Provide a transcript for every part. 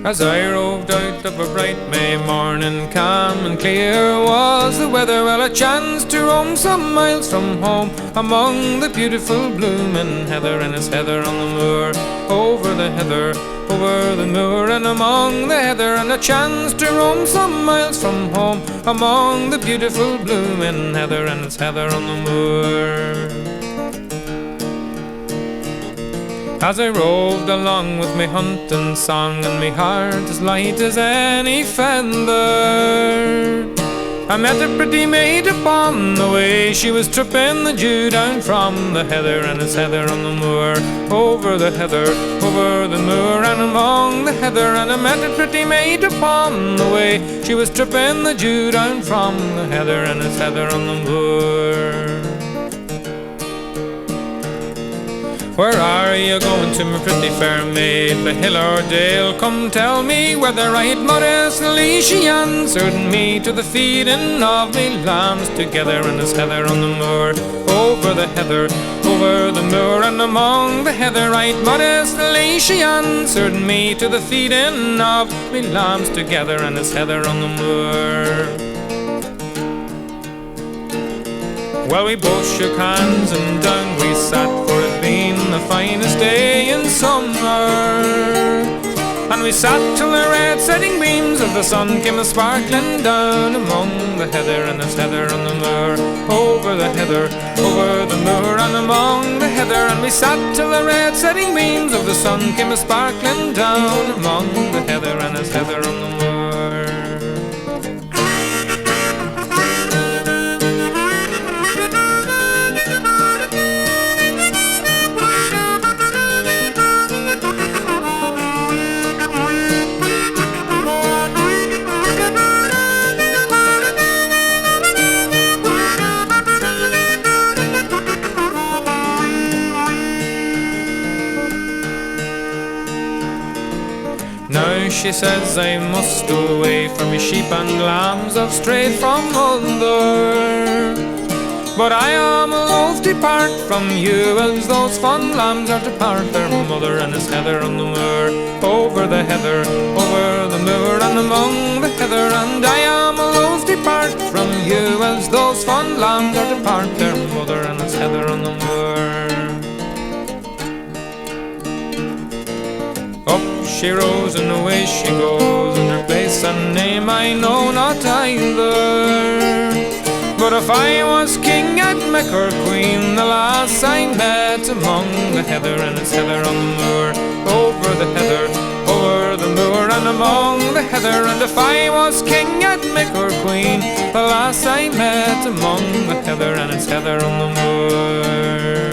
As I roved out of a bright May morning, calm and clear was the weather, well I chanced to roam some miles from home among the beautiful blooming heather, and it's heather on the moor, over the heather, over the moor and among the heather, and I chanced to roam some miles from home among the beautiful blooming heather, and it's heather on the moor. As I roved along with me hunting song and me heart as light as any feather, I met a pretty maid upon the way. She was tripping the dew down from the heather, and it's heather on the moor, over the heather, over the moor and among the heather, and I met a pretty maid upon the way. She was tripping the dew down from the heather, and it's heather on the moor. Where are you going to, my pretty fair maid? By hill or dale, come tell me whether right modestly she answered me, to the feeding of me lambs together, and it's heather on the moor, over the heather, over the moor and among the heather. Right modestly she answered me, to the feeding of me lambs together, and it's heather on the moor. Well, we both shook hands and down we sat, for it being the finest day in summer. And we sat till the red setting beams of the sun came a-sparkling down among the heather, and it's heather on the moor, over the heather, over the moor and among the heather. And we sat till the red setting beams of the sun came a-sparkling down among the heather, and it's heather on the moor. She says I must go away, for me sheep and lambs have strayed from mother. But I am loath to part from you, as those fond lambs are to part their mother, and it's heather on the moor, over the heather, over the moor and among the heather. And I am loath to part from you, as those fond lambs are to part their mother, and it's heather on the moor. Up she rose and away she goes, and her place and name I know not either. But if I was king I'd make her queen, the lass I met among the heather, and it's heather on the moor, over the heather, over the moor and among the heather. And if I was king I'd make her queen, the lass I met among the heather, and it's heather on the moor.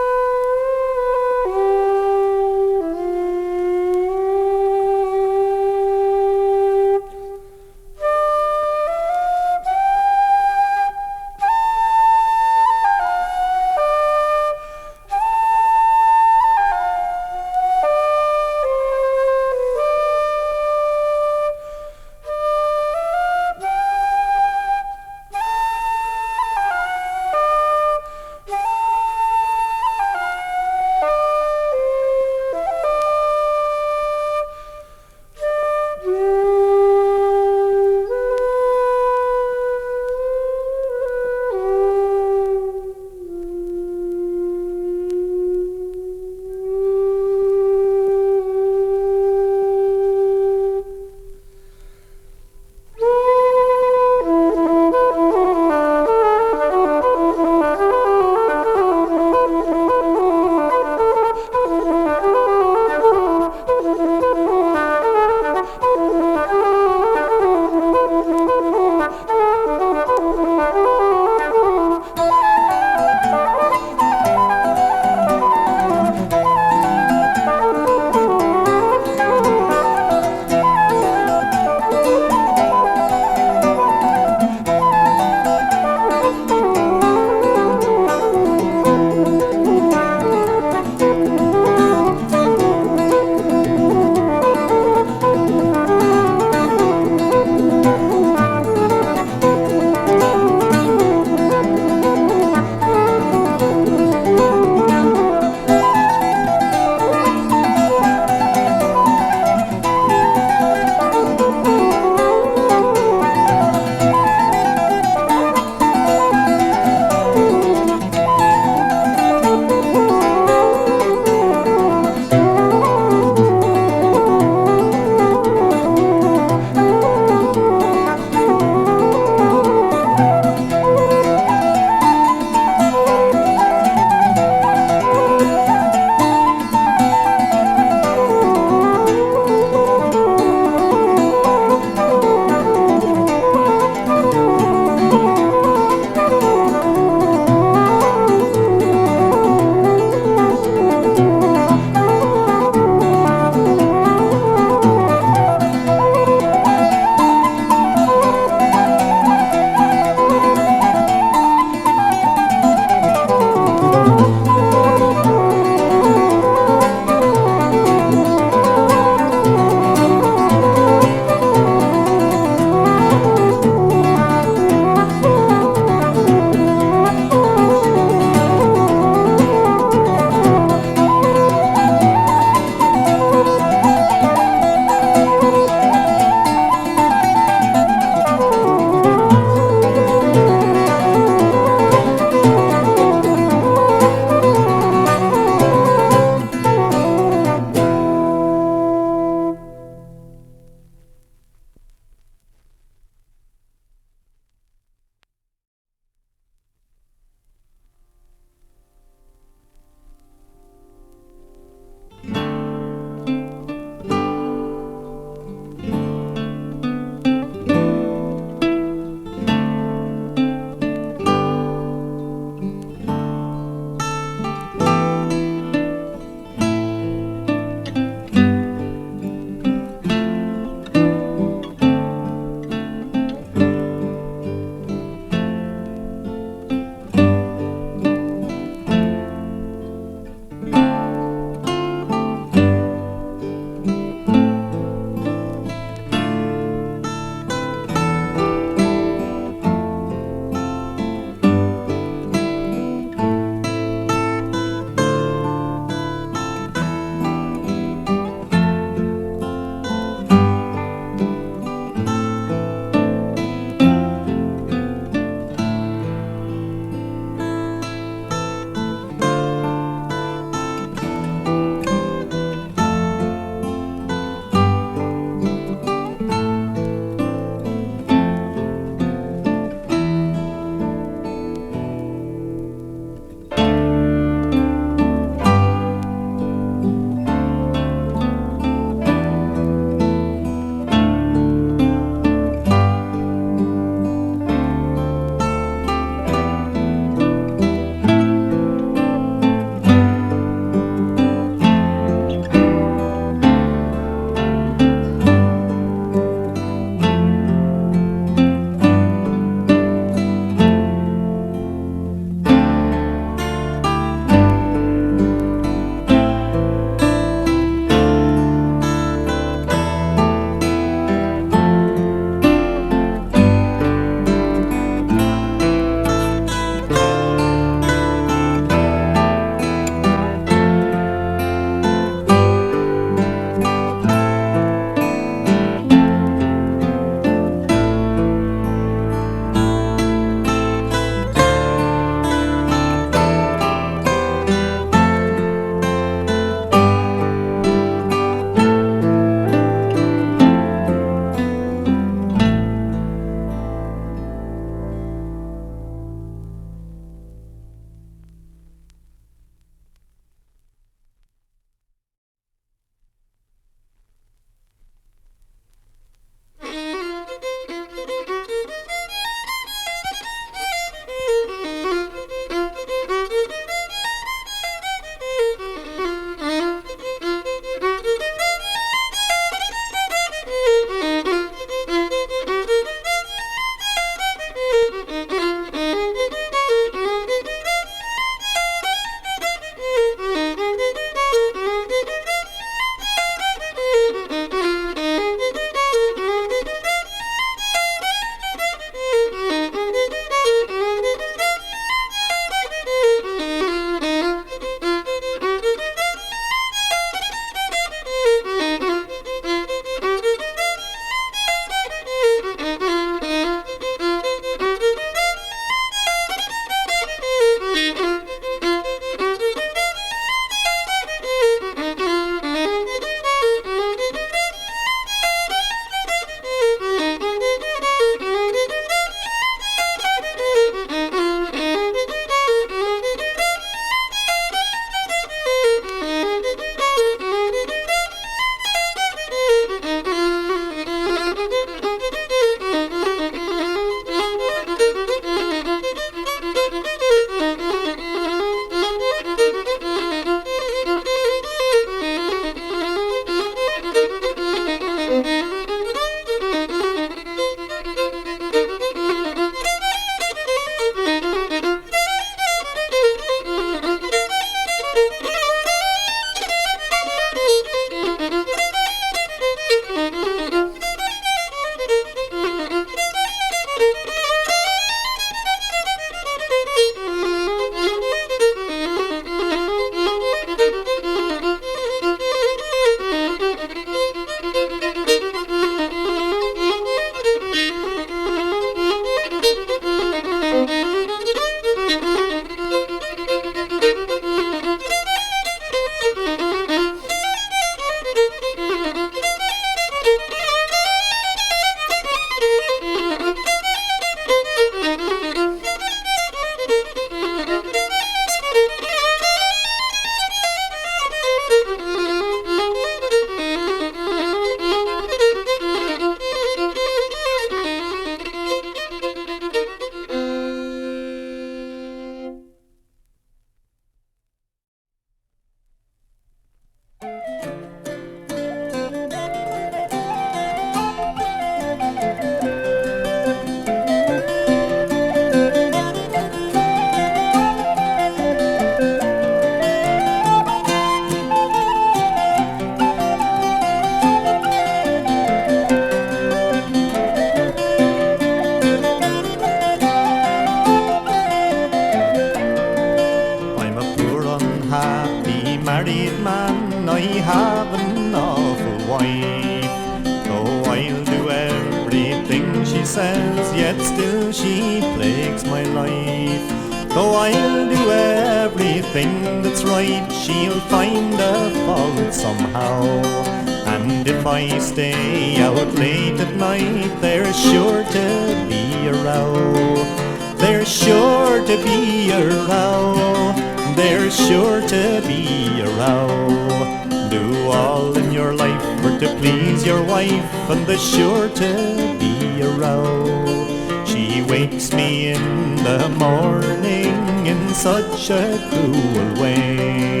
And there's sure to be a row. She wakes me in the morning in such a cruel way.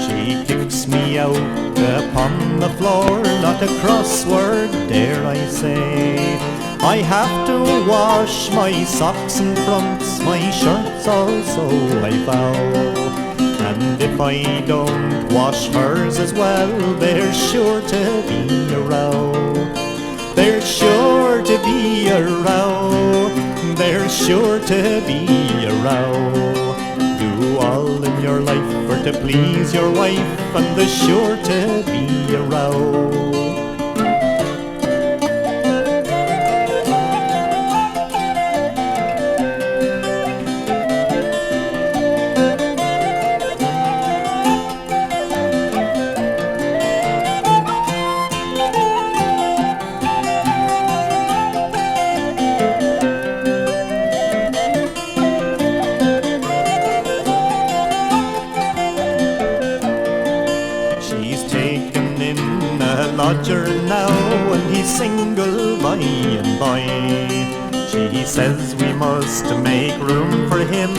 She kicks me out upon the floor, not a crossword dare I say. I have to wash my socks and fronts, my shirts also I vow. And if I don't wash hers as well, there's sure to be a row. There's sure to be a row. There's sure to be a row. Do all in your life for to please your wife, and there's sure to be a row. Now and he's single by and by. She says we must make room for him,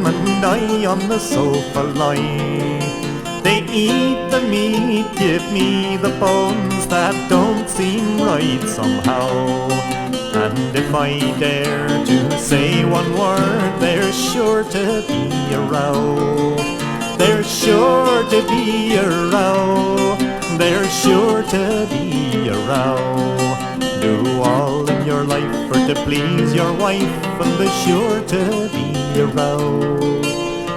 and I on the sofa lie. They eat the meat, give me the bones, that don't seem right somehow. And if I dare to say one word, there's sure to be a row. There's sure to be a row. There's sure to be a row. Do all in your life for to please your wife, and there's sure to be a row.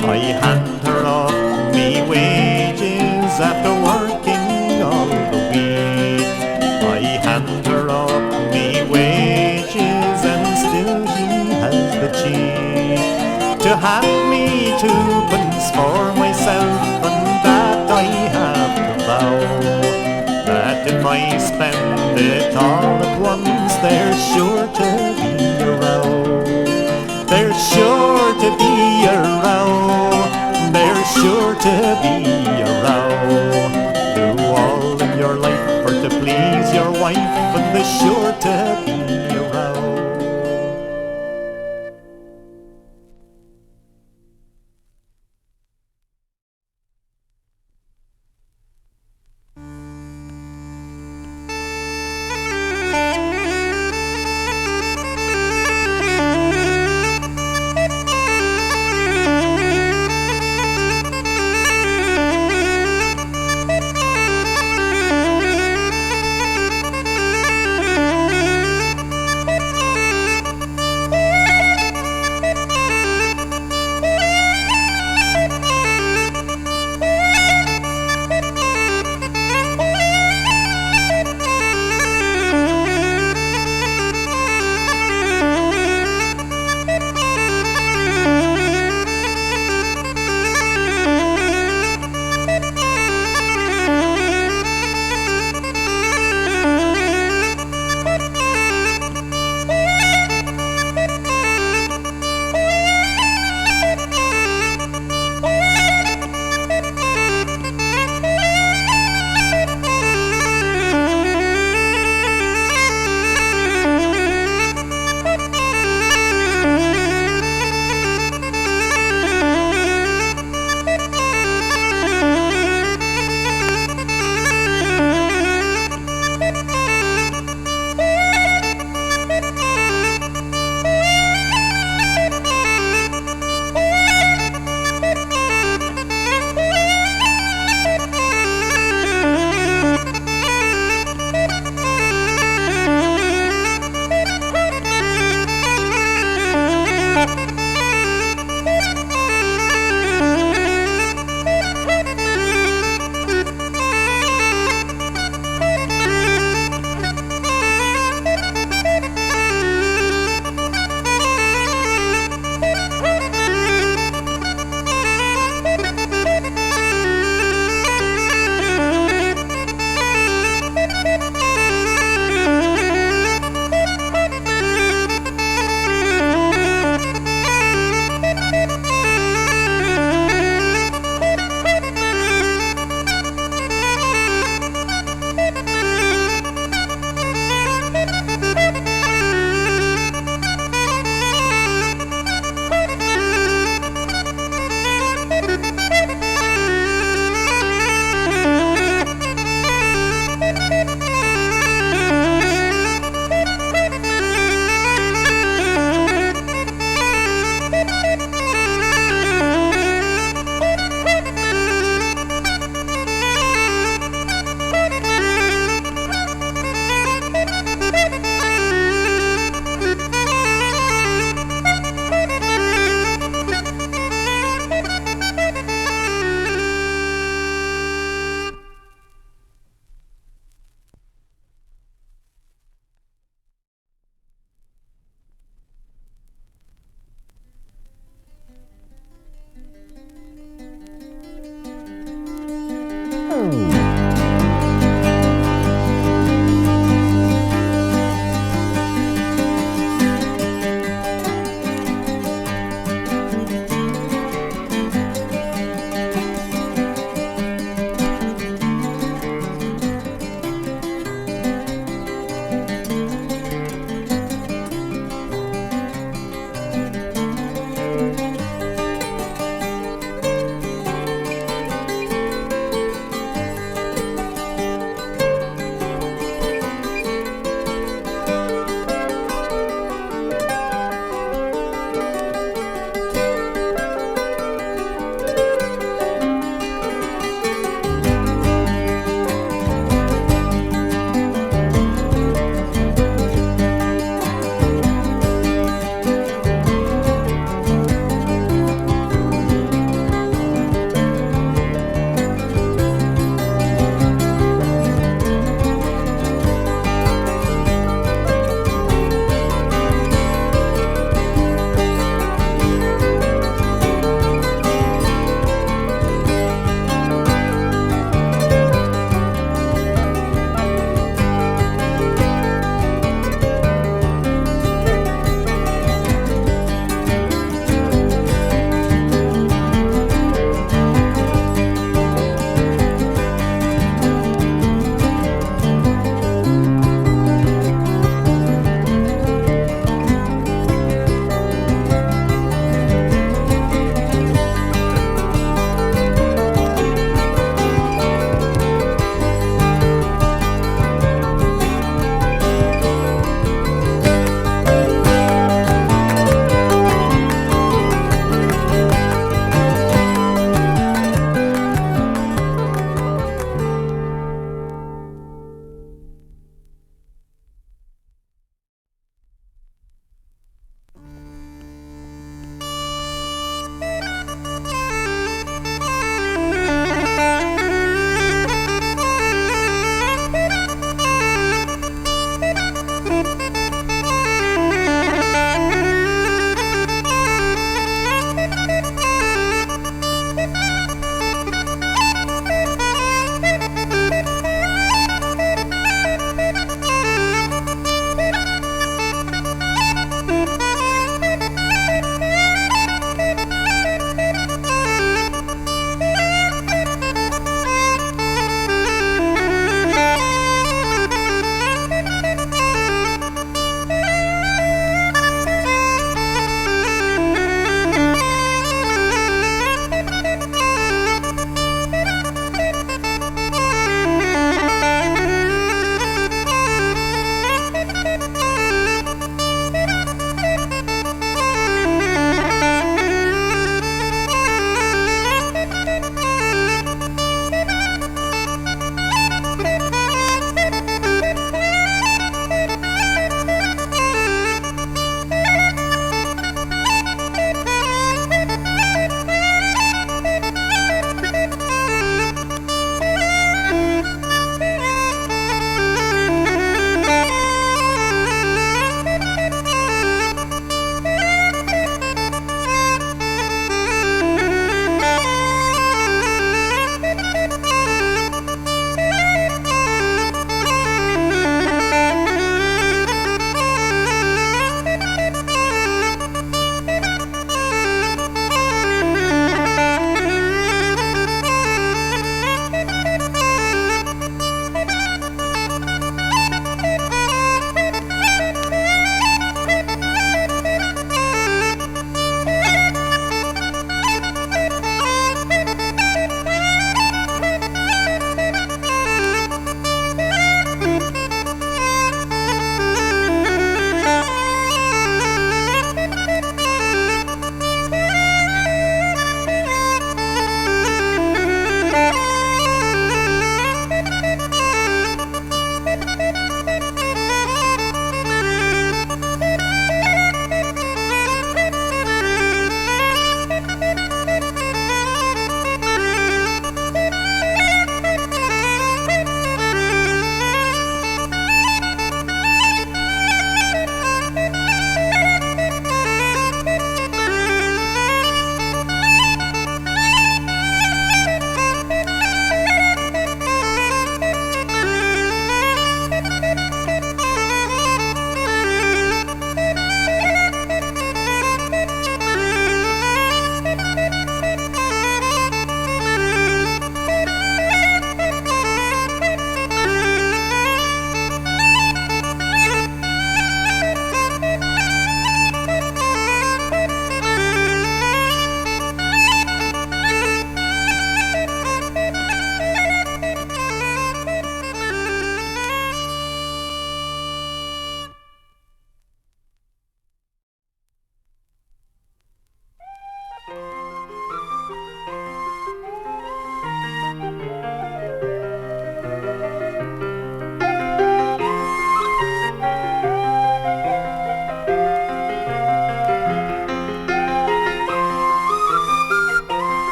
I hand her off me wages after working all the week. I hand her off me wages, and still she has the cheek to hand me twopence for myself, and that I have to vow. That if I spend it all at once, there's sure to be a row. There's sure to be a row. There's sure to be a row. Do all in your life for to please your wife, and there's sure to be a row.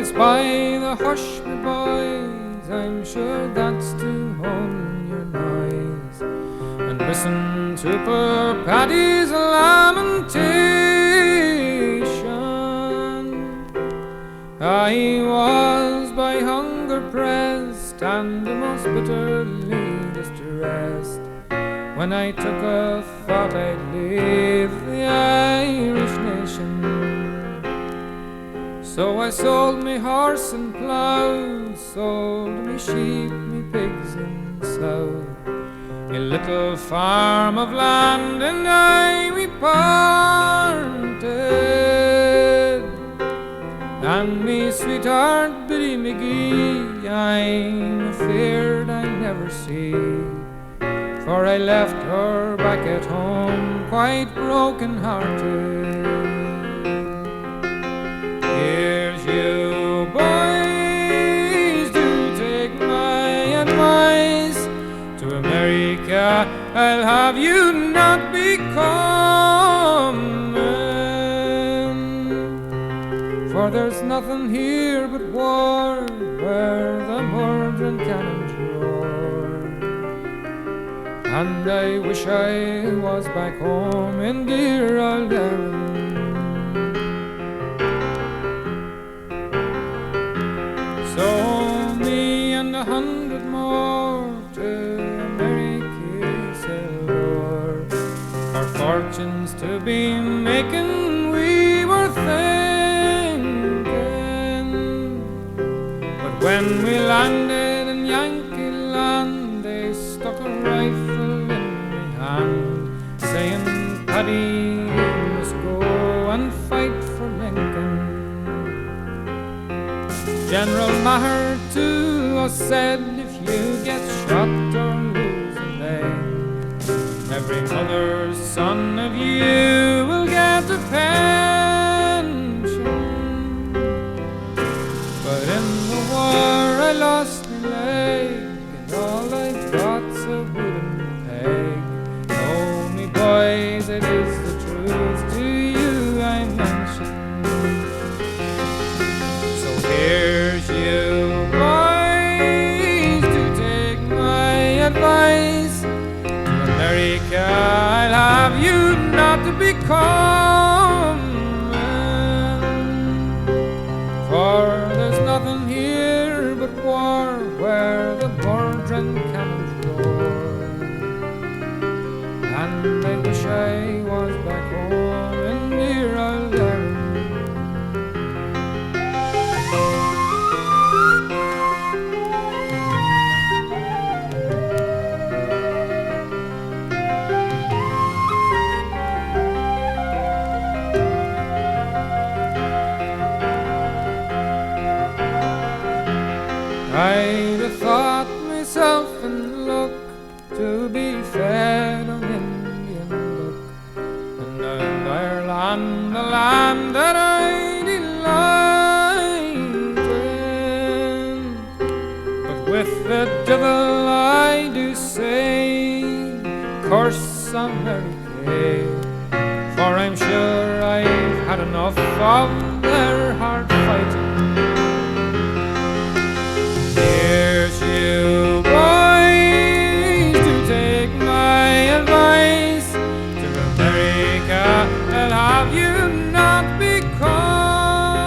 I spy the hush, my boys, I'm sure that's to own your noise, and listen to poor Paddy's lamentation. I was by hunger pressed and the most bitterly distressed, when I took a thought I'd leave the Irish nation. So I sold me horse and plough, sold me sheep, me pigs and sow, a little farm of land, and I we parted. And me sweetheart Biddy McGee, I'm afeard I never see, for I left her back at home quite broken-hearted. Here's you boys, do take my advice, to America I'll have you not be coming, for there's nothing here but war, where the murdering cannons roar, and I wish I was back home in dear old Irvine. So me and 100 more to America sailed o'er, our fortunes to be making we were thinking, but when we landed in Yankee land, they stuck a rifle in my hand, saying, Paddy, you must go and fight for Lincoln. General Maher to us said, if you get shot or lose a leg, every mother's son of you will get a pension. But in the war I lost my leg, and all I got's a wooden peg. Oh, me boys, it is the truth to you I mention. So here's you boys, do take my advice, to America I'll have you not to be coming, for there's nothing here but war, where the murdering cannons roar, and I wish I was back home in dear old Irvine. I'd have thought myself in luck to be fed on Indian book, and Ireland, the land that I delight in. But with the devil I do say, curse America, for I'm sure I've had enough of their hard fighting. Here's you boys, do take my advice, to America I'll have you not be coming,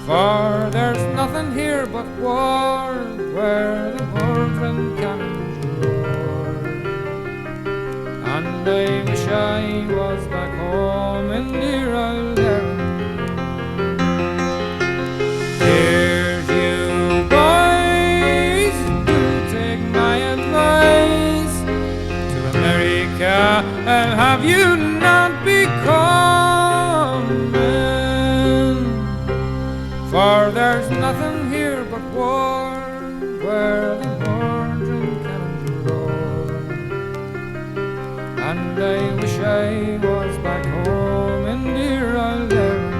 for there's nothing here but war, where the murdering cannons roar, and I wish I was back home in dear old Irvine. Here's you boys, do take my advice, to America I'll have you not be coming, for there's nothing here but war, where the murdering cannons roar, and I wish I was back home in dear old Irvine.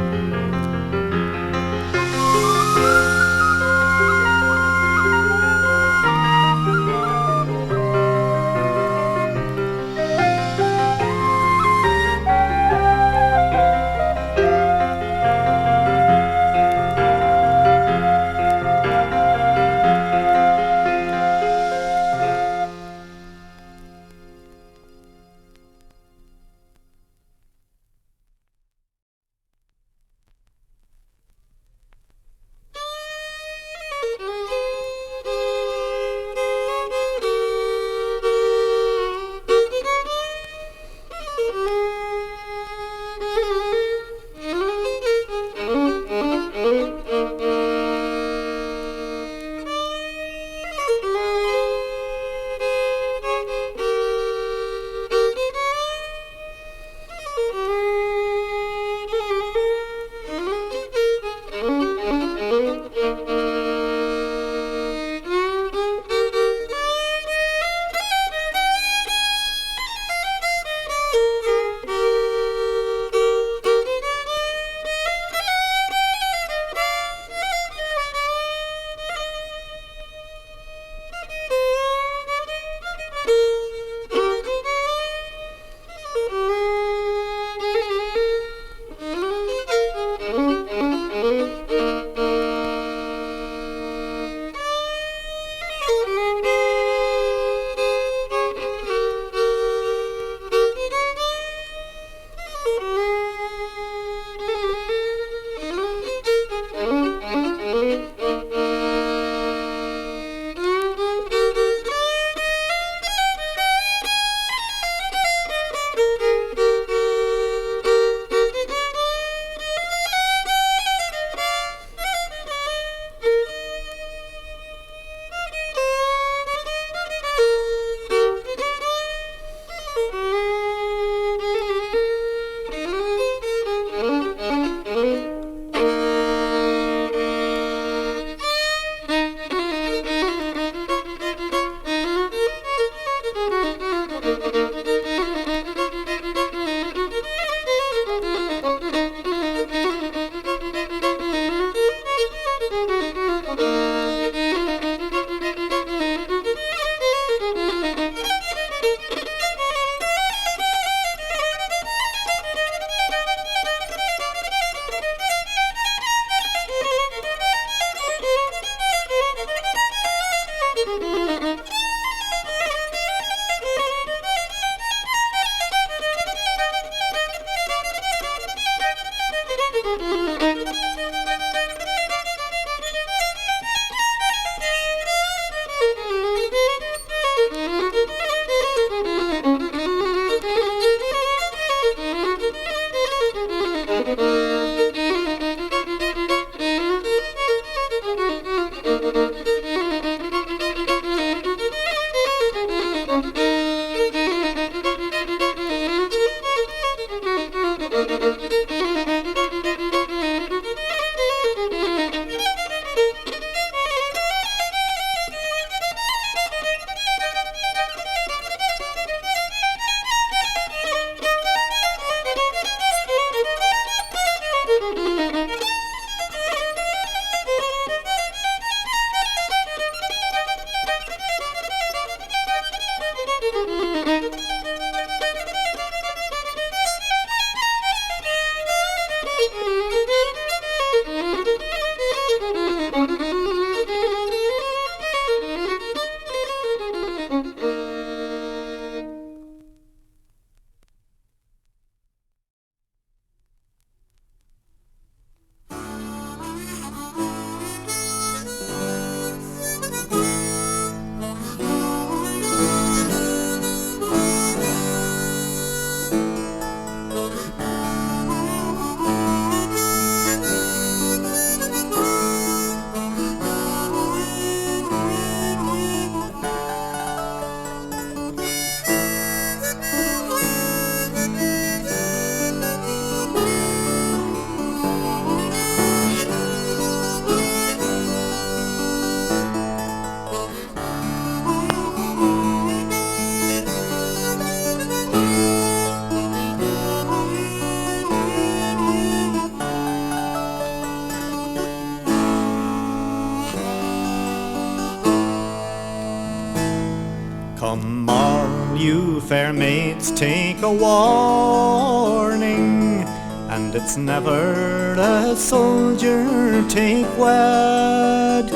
Come all you fair maids, take a warning, and it's never a soldier take wed,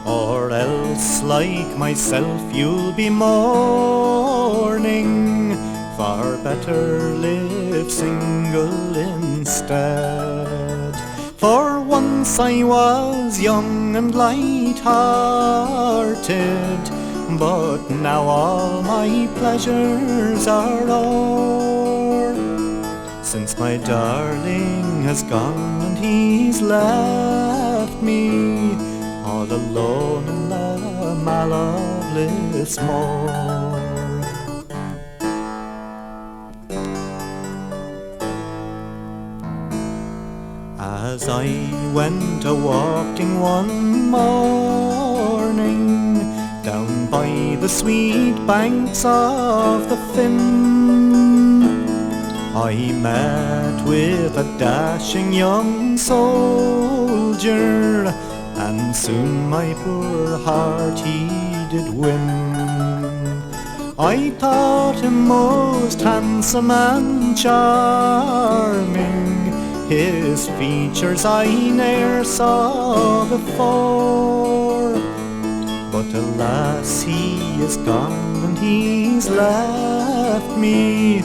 or else like myself you'll be mourning, far better live single instead. For once I was young and light-hearted, but now all my pleasures are o'er, since my darling has gone and he's left me all alone in the Mall of Lismore. As I went a-walking one morning down by the sweet banks of the Finn, I met with a dashing young soldier, and soon my poor heart he did win. I thought him most handsome and charming, his features I ne'er saw before, but alas he is gone and he's left me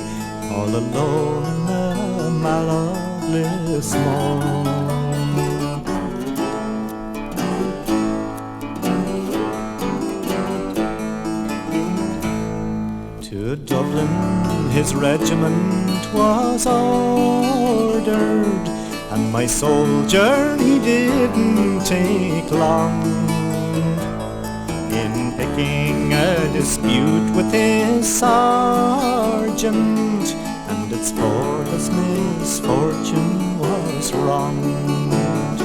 all alone in the Mall of Lismore. To Dublin his regiment was ordered, and my soldier he didn't take long in picking a dispute with his sergeant, and it's for his misfortune was wronged.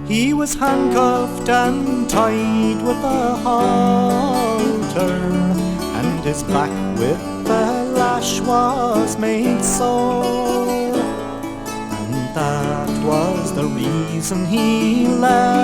He was handcuffed and tied with a halter, and his back with a lash was made sore, and that was the reason he left